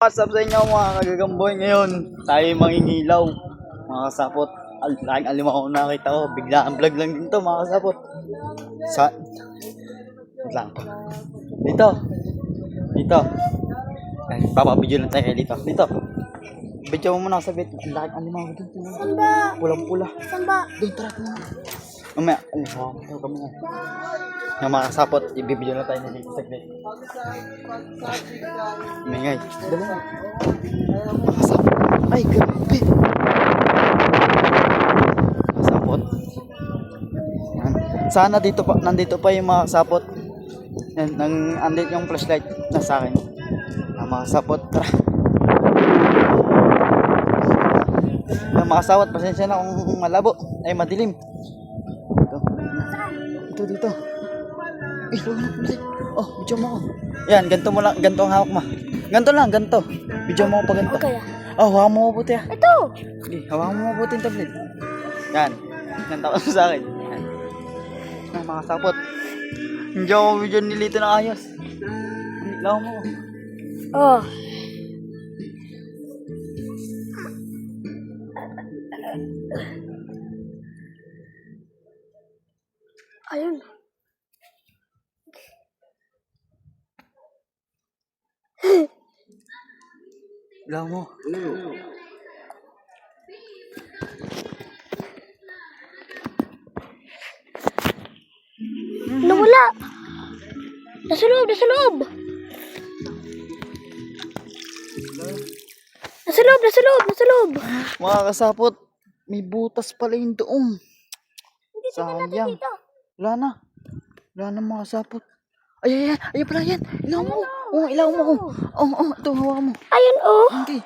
What's up sa inyo mga kagagamboy? Ngayon tayo mangingilaw mga kasapot. Laking alimango nakita ko. Bigla ang vlog lang din to mga kasapot. Lang. Dito. Ay, papabidyo lang tayo dito. Bidyo mo muna sa bit. Ang laking alimango dito. Samba? Pulang-pula. Samba? Doon, tara mo. Mamaya, kami nga. Yung mga kasapot, ibibidyo na tayo na dito sa bit. Mingay. Dali na. Mga kasapot. Ay, grabe. Kasapot. Yan. Sana nandito pa yung mga kasapot. Yan, andit yung flashlight na sa akin. Ang mga kasapot, tara. Yung mga kasapot, pasensya na kung malabo. Ay, madilim. Dito. Eh, oh, video mo ako. Yan, ganito mo lang, ganito ang hawak mo. Ganito. Video mo ako pa ganito. Okay. Oh, hawakan mo mabuti ah. Ito! Sige, hawakan mo mabuti yung tablet. Yan, ganito ka sa akin. Yan. Yan, mga sapot. Hindi ako video nilito na ayos. Law mo. Oh. Ayun. Law mo. Nawala! Nasa loob! Nasa loob! Mga kasapot, may butas pala yung doong. Sayang. Wala na mga kasapot. Ay pala yan. Ilaw mo. Oh, ilaw mo. Oh, ito hawakan mo. Ayun oh! Okay.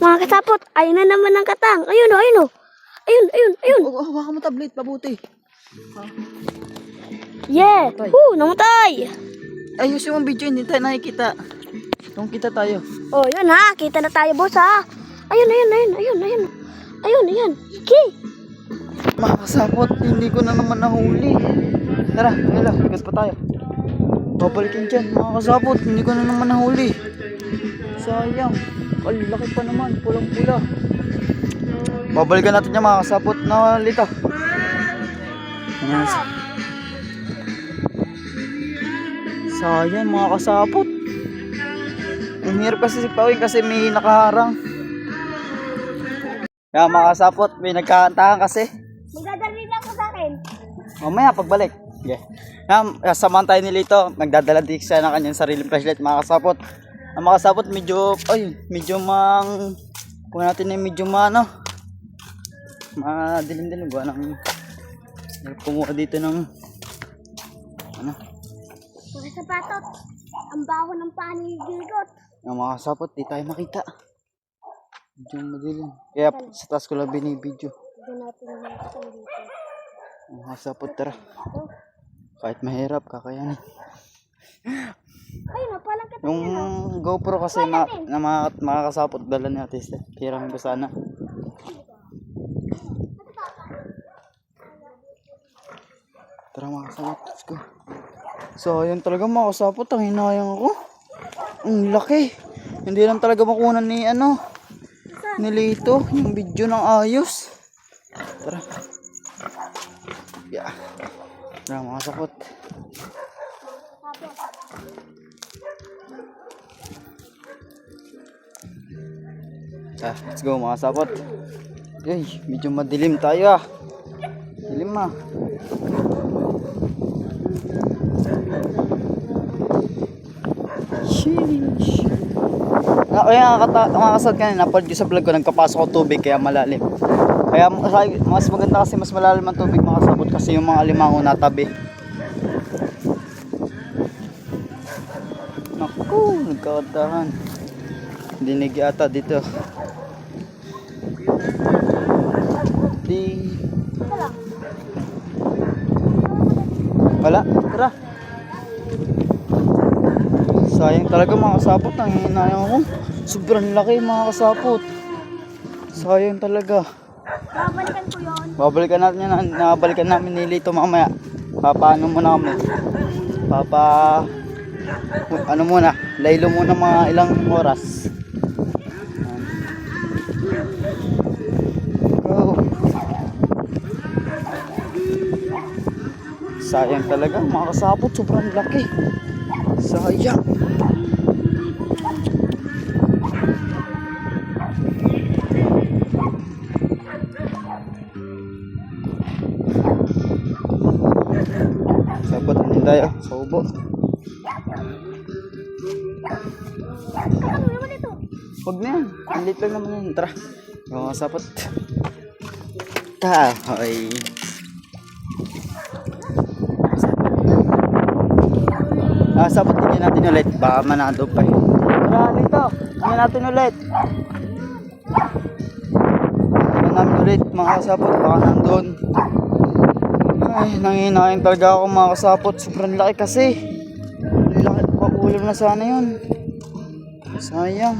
Mga kasapot, ayun na naman ang katang. Ayun oh! Ayun! Oh, hawakan mo tablet, mabuti. Yeah! Namatay. Namatay! Ayusin mo ang video, hindi tayo nakikita. Nung kita tayo. Oh, yun ha! Kita na tayo, boss ha! Ayun! Iki! Mga kasapot, hindi ko na naman nahuli. Tara, ilaw, ikas pa tayo. Babalikin dyan, mga kasapot, hindi ko na naman nahuli. Sayang. Ay, laki pa naman, pulang-pula. Babalikan natin yung mga kasapot na lita. Ayan. Sayang mga kasapot. Ang hirap kasi si Pawing kasi may nakaharang. Kaya mga kasapot, may nagkakantahan kasi. Magdadali lang ko sa akin. Mamaya pagbalik. Yeah. Samahan tayo ni Lito. Nagdadala din siya ng kanyang sariling flashlight mga kasapot. Ang mga kasapot medyo kung natin ay medyo madilim-dilim. Gawa ng kumuha dito ng Mga sapatot, ang baho ng panigigot. Ang mga kasapot, di tayo makita. Medyo madilim. Kaya sa taas ko lang binibidyo. Hindi natin makita dito. Ang mga kasapot, tara. Kahit mahirap, kakayanin. Ayun, palang katang Yung GoPro kasi na mga kasapot dala ni Ate Esther. Kiramin ko sana. Tara mga kasapot, let's go. So yun talaga mga kasapot, ang hinayang ako. Ang laki. Hindi lang talaga makunan ni Lito yung video ng ayos. Tara. Yeah. Tara mga kasapot. Let's go mga sapot. Ay, medyo madilim tayo Dilim Sheesh. Kaya mga kasad kanina, napod ko sa vlog ko, nagkapasok ko tubig kaya malalim. Kaya mas maganda kasi mas malalim ang tubig mga kasabot kasi yung mga alimango natabi. Naku, nagkakatahan. Dinig yata dito. Wala, tara. Sayang talaga mga kasapot, ang hinayang ako. Sobrang laki mga kasapot. Sayang talaga. Babalikan ko yun. Babalikan natin yan. Nabalikan namin ni Lito mamaya. Papaano muna kami. Ano muna, laylo muna mga ilang oras. Oh. Sayang talaga mga kasapot, sobrang laki. Sayang. Sapot din tayo sa ubo. Katang naman ito. Huwag na yan. Ang liit lang naman yan. Tara. Mga sapot. Kahoy. Sapot tingnan natin ulit. Baka manado pa eh. Tara dito. Tingnan natin ulit. Tingnan namin ulit mga kasapot. Baka nandun. Ay, nangihinain talaga ako mga kasapot. Sobrang laki kasi. Laki pa ulam na sana yun. Sayang.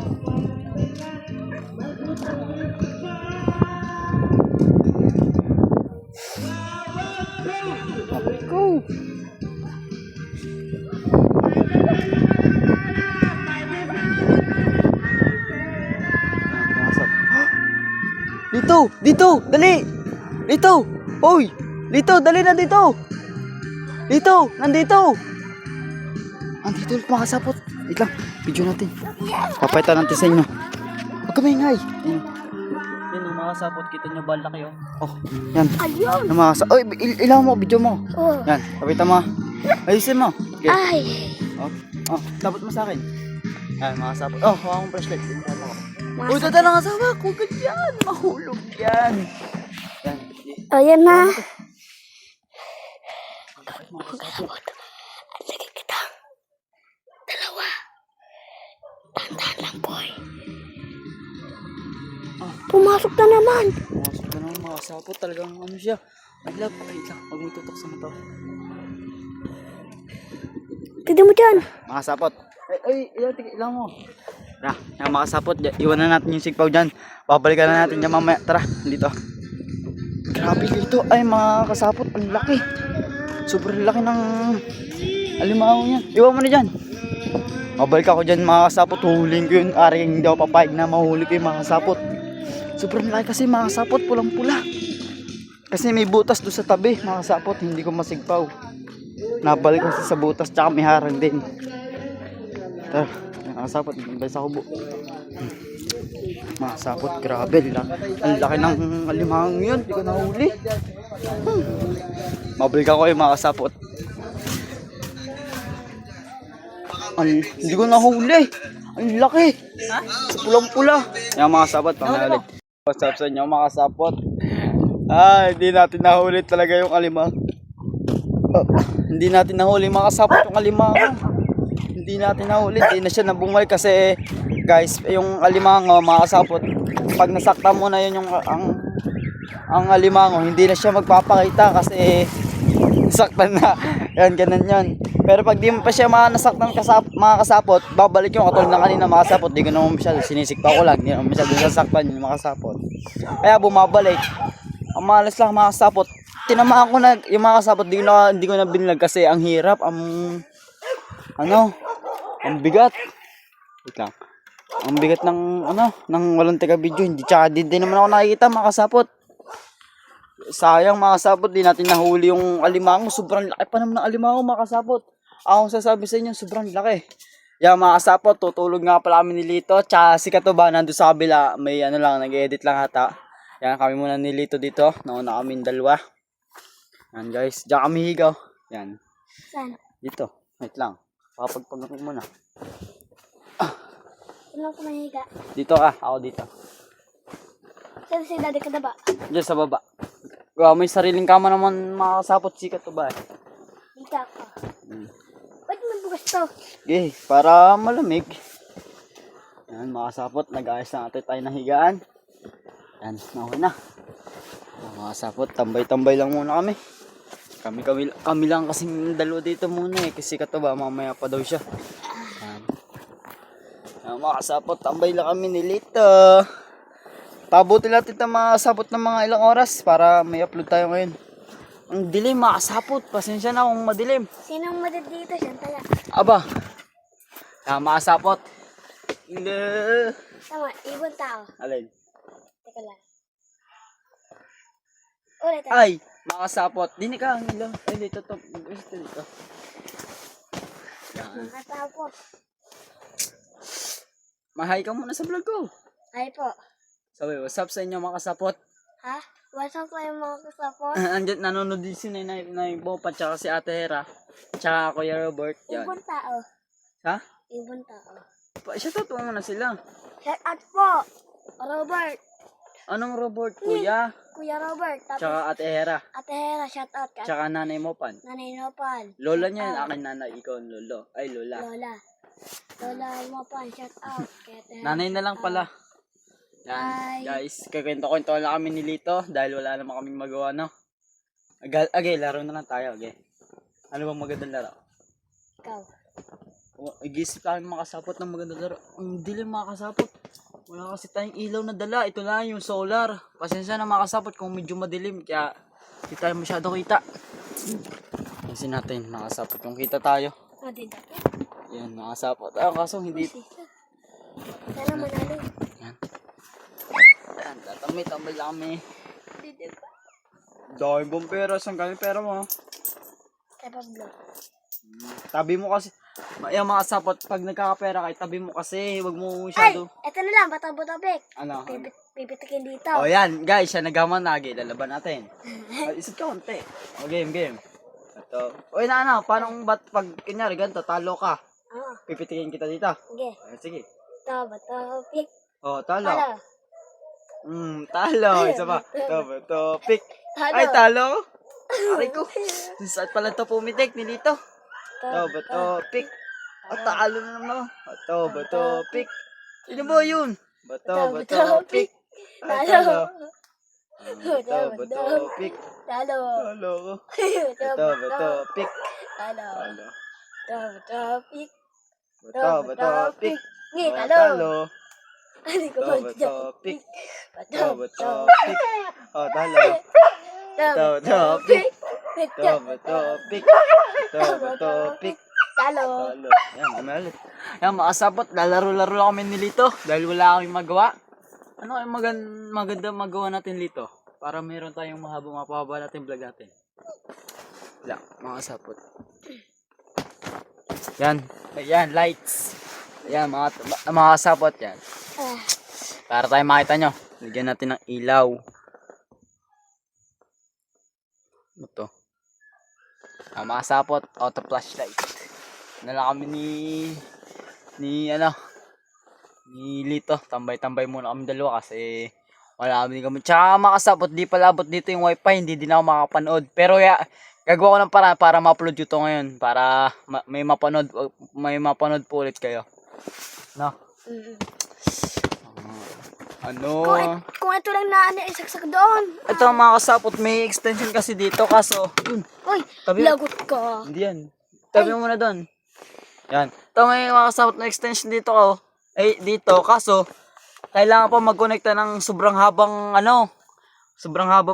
Go. Dito, dito, dali. Dito. Oy, dito, dali na dito. Dito, nandito. Andito ulit mga kasapot. Wait lang, video natin. Papayta natin sa inyo. Huwag kami ingay. Ayun. Yan ang mga kasapot. Kita nyo ba laki oh. Oh, yan. Ayun. Ang mga kasapot. Oy, ilaw mo, video mo. Oh. Yan, papayta mo. Ayusin mo. Okay. Ay. Oh, tapos mo sa akin. Yan, mga kasapot. Oh, hawa akong flashlight. Uy, dada lang kasama. Huwag yan. Mahulog yan. Yan. Ayan na. Mga kasapot. Ang laki kita. Dalawa. Tandaan lang, boy. Pumasok na naman. Pumasok na naman mga kasapot. Talagang ano siya. Ay, love. Wait lang. Huwag mo tutok sa mata. Tignan mo dyan. Mga kasapot. Ay, ilang mo. Tara, yung mga kasapot. Iwan na natin yung sigpaw dyan. Babalikan na natin dyan mamaya. Tara, dito. Grabe dito. Ay, mga kasapot. Ang laki. Sobrang laki ng alimango niya. Iwan mo na dyan. Mabalik ako dyan mga kasapot. Huhuling ko yun. Aring hindi ako papayag na mahuli ko yung mga kasapot. Sobrang laki kasi mga kasapot. Pulang pula. Kasi may butas doon sa tabi mga kasapot. Hindi ko masigpaw. Nabalik kasi sa butas. Tsaka may harang din. Tara. Mga kasapot. Balik sa kubo. Mga kasapot. Grabe. Ang laki ng alimango yun. Hindi ko nahuli. Mabalik ako yung mga kasapot. Hindi ko nahuli. Ang laki. Sa pulang-pula. Yung mga kasapot. Pamahalit. What's up sa inyo mga kasapot? Hindi natin nahuli talaga yung alimango. Hindi natin nahuli mga kasapot yung alimango. Hindi natin nahuli. Hindi na siya nabungay kasi guys, yung alimango mga kasapot, pag nasakta mo na yun yung ang alimango, hindi na siya magpapakita kasi nasaktan na. Yan, ganun yan. Pero pag di mo pa siya nasaktan mga kasapot, babalik yung katulad ng kanina mga kasapot. Di ko naman masyado, sinisikpa ko lang. Di naman masyado nasaktan yung mga kasapot. Kaya bumabalik. Ang malas lang mga kasapot. Tinamaan ko na yung mga kasapot, hindi ko na binilag kasi ang hirap, ang bigat. Wait lang. Ang bigat ng walang taga video. Hindi naman ako nakikita mga kasapot. Sayang mga kasapot, di natin nahuli yung alimango. Sobrang laki pa naman ng alimango mga kasapot. Akong sasabi sa inyo, sobrang laki. Yan mga kasapot, tutulog nga pala kami ni Lito. Tsaka si Katuba nandun sa kabila. May nag-edit lang hata. Yan kami muna ni Lito dito. Nauna kami dalawa. Yan guys, diyan kami higaw. Yan. Saan? Dito, wait lang. Papagpag ko muna. Saan ko mahiga? Dito ka, ako dito. Saan si Daddy Kadaba? Diyan sa baba. May sariling kama naman mga kasapot si Katuba. Dito ako. Ba't may bukas to? Okay, para malamig. Yan mga kasapot, nag-ayos na natin tayo ng higaan. Yan, nakuha na. Mga kasapot, tambay-tambay lang muna kami. Kami lang kasing dalawa dito muna eh. Kasi Katuba, mamaya pa daw siya. Yan mga kasapot, tambay lang kami ni Lito. Pabuti natin ito mga kasapot ng mga ilang oras para may upload tayo ngayon. Ang dilim mga kasapot, pasensya na kung madilim. Sinong madad dito? Siyan tala. Aba, Mga kasapot. Hindi. Tama, ibon tao. Alin? Teka lang. Ulit. Ay, mga kasapot. Dini ka ang ilaw. Ay, dito to. Dito. Yan. Mga kasapot. Mahay ka muna sa vlog ko. Ay po. Sabi, what's up sa inyo mga kasapot? Ha? What's up kayo mga kasapot? Andyan, nanonood din si Nay Bopa, tsaka si Ate Hera, tsaka Kuya Robert. Yan. Ibon tao. Ha? Ibon tao. Siya totoo muna sila. Shout out po. Robert. Anong Robert, Kuya? Kuya Robert. Tapos Tsaka Ate Hera. Ate Hera, shout out. Tsaka Nanay Mopan. Nanay Nopan. Lola niya yun, akin nanay, ikaw ang lolo. Ay, Lola. Lola. Lola Mopan, shout out. Kay Ate Hera. Nanay na lang pala. Yan, Bye. guys, kakwento-kwento lang kami ni Lito dahil wala naman kaming magawa, no? Okay, laro na lang tayo, okay? Ano bang magandang laro? Ikaw. Igisip tayo mga kasapot ng magandang laro. Ang dilim mga kasapot. Wala kasi tayong ilaw na dala. Ito lang yung solar. Pasensya na mga kasapot kung medyo madilim. Kaya hindi tayo masyado kita. Isin natin mga kasapot kung kita tayo. Dito. Yan mga kasapot. Kaso hindi. Sana manalo. Yan. Yan. Tatambay-tambay lang kami. Dito. Dahil bong pera. Saan galing pera mo? Kay Pablo. Tabi mo kasi. Yung mga kasapot. Pag nagkakapera kayo, tabi mo kasi. Huwag mo Ay! masyado. Eto na lang, bato-botobek. Ano? Pipitikin dito. O yan, guys, siya nagaman na. Lalaban natin. Isip ka konti. O game. Ito. O yun na ano, paano pag kunyari ganito, talo ka. Oo. Pipitikin kita dito. Sige. Sige. Bato-botobek. O, talo. Talo. Talo. Isa pa. Ito, pick. Talo. Ay, talo. Aray ko. Saan pala ito pumitik, nilito. Bato, pick. Talo na naman. Bato, pick. Sino mo yun? Bato, pick. Ay, talo. Bato, pick. Talo. Talo ko. Bato, pick. Talo. Talo. Bato-botobek. Bato, pick. Sige, Talo. talo. Ano ko Bato, pick. Bato, Bato-botobek. pick. Talo. Bato, pick. Bato, pick. Bato, pick. Talo. Talo. Yan, umalit. Yan, mga kasapot, lalaro-laro lang kami ni Lito dahil wala kaming magawa. Ano kayong maganda magawa natin, Lito? Para meron tayong mapahaba natin vlog natin. Wala, mga kasapot. Yan. Yan, lights. Yan, mga kasapot yan. Para tayo makita nyo. Lagyan natin ng ilaw. Ito. Mga kasapot, auto flashlight. Nala kami ni Lito. Tambay-tambay muna kami dalawa kasi wala kami kami. Tsaka mga kasapot, di palabot dito yung wifi. Hindi din ako makapanood. Pero gagawa ko ng paraan para ma-upload ito ngayon. Para may mapanood po ulit kayo. No? Kung ito lang na isaksak doon. Ito mga kasapot, may extension kasi dito. Kaso, yun. Uy, Tabi- lagot ka. Hindi yan. Tabi mo muna doon. Yan. Ito may mga kasapot na extension dito ko. Dito. Kaso, kailangan pa mag-connecta ng sobrang haba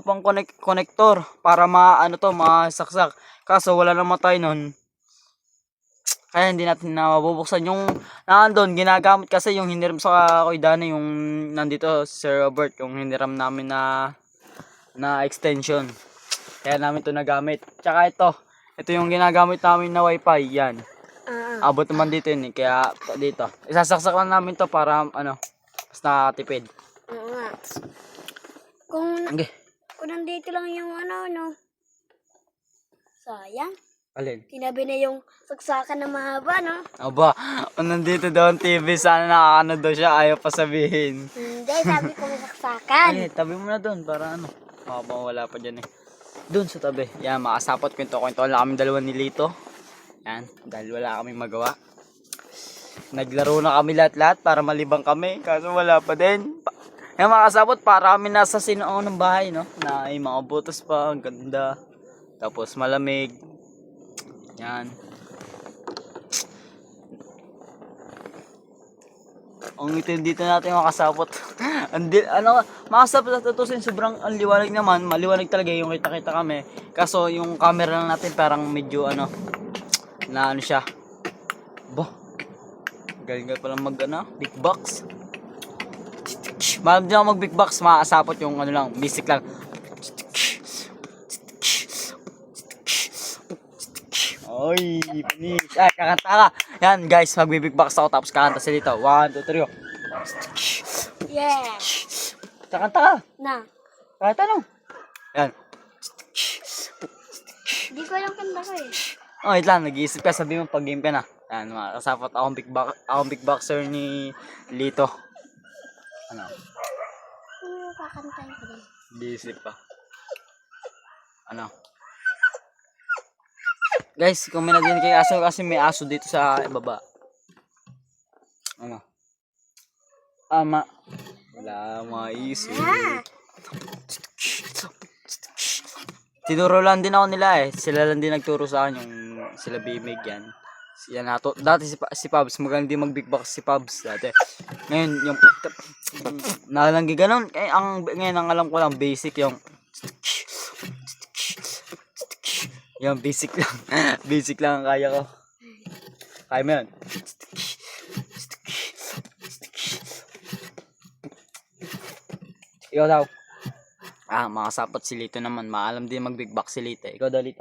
pang connector para masaksak. Kaso wala naman tayo nun. Kaya hindi natin na mabubuksan yung naandun. Ginagamit kasi yung hiniram sa Kuya Dana, yung nandito si Sir Robert, yung hiniram namin na extension. Kaya namin ito nagamit. Tsaka ito yung ginagamit namin na wifi. Yan. Abot naman dito yun eh. Kaya dito. Isasaksak lang namin to para mas nakatipid. Oo nga. Okay. Kung nandito lang yung sayang. Alin? Tinabi na yung saksakan na mahaba, no? Aba, nandito daw ang TV. Sana nakakano daw siya. Ayaw pa sabihin. Hindi, sabi ko may saksakan. Ay, tabi mo na doon para makapawala pa dyan eh. Doon sa tabi. Yan, makasapot. Kwento-kwento lang kami dalawa ni Lito. Yan, dahil wala kaming magawa. Naglaro na kami lahat-lahat para malibang kami. Kaso wala pa din. Yan mga kasapot, para kami nasa sinoon ng bahay, no? Na ay mga butas pa, ang ganda. Tapos malamig. Yan. Ang itim dito natin mga kasapot. Mga kasapot na tutusin, sobrang ang liwanag naman. Maliwanag talaga yung kita-kita kami. Kaso yung camera lang natin parang medyo na siya. Bo. Galing ka pala mag ano, big box. Malam din ako mag big box, makakasapot yung ano lang, basic lang. Oy, finish. Ay, kakanta ka. Yan guys, mag-big box ako tapos kakanta sila dito. 1, 2, 3. Yeah. Kakanta ka. Na. Kahit ano. Yan. Di ko alam kanta ko eh. Oh, wait lang, nag-iisip ka, sabi mo pag game ka na. Yan, makakasapot akong big boxer ni Lito. Ano? Ano kakantahin ko din? Nag-iisip pa. Ano? Guys, kung may nadinig kay aso, kasi may aso dito sa baba. Ano? Ama. Wala, maisip. Tinuro lang din ako nila eh. Sila lang din nagturo sa akin yung sila bimig yan. Yan nato. Dati si Pabs, magaling din mag big box si Pabs dati. Ngayon yung nalanggi ganun. Ngayon ang alam ko lang basic yung basic lang. Basic lang ang kaya ko. Kaya mo yun. Ikaw daw. Makasapot si Lito naman. Maalam din mag-big box si Lito. Ikaw daw, Lito.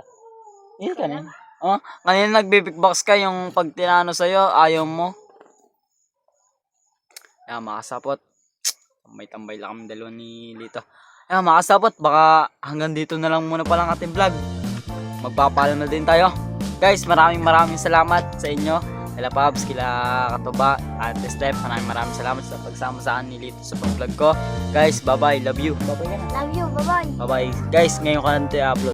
Yan ka na. Oh, kanina nag-big box ka yung pag tinano sa'yo, ayaw mo. Makasapot. Tambay-tambay lang kami dalawa ni Lito. Makasapot. Baka hanggang dito na lang muna palang ating vlog. Magpapaalam na din tayo. Guys, maraming salamat sa inyo. Kila Pabs, kila Katuba, at Steph, maraming salamat sa pagsama sa akin ni Lito sa pag-vlog ko. Guys, bye-bye. Love you. Bye-bye ka na. Love you. Bye-bye. Bye-bye. Guys, ngayon ka lang ito i-upload.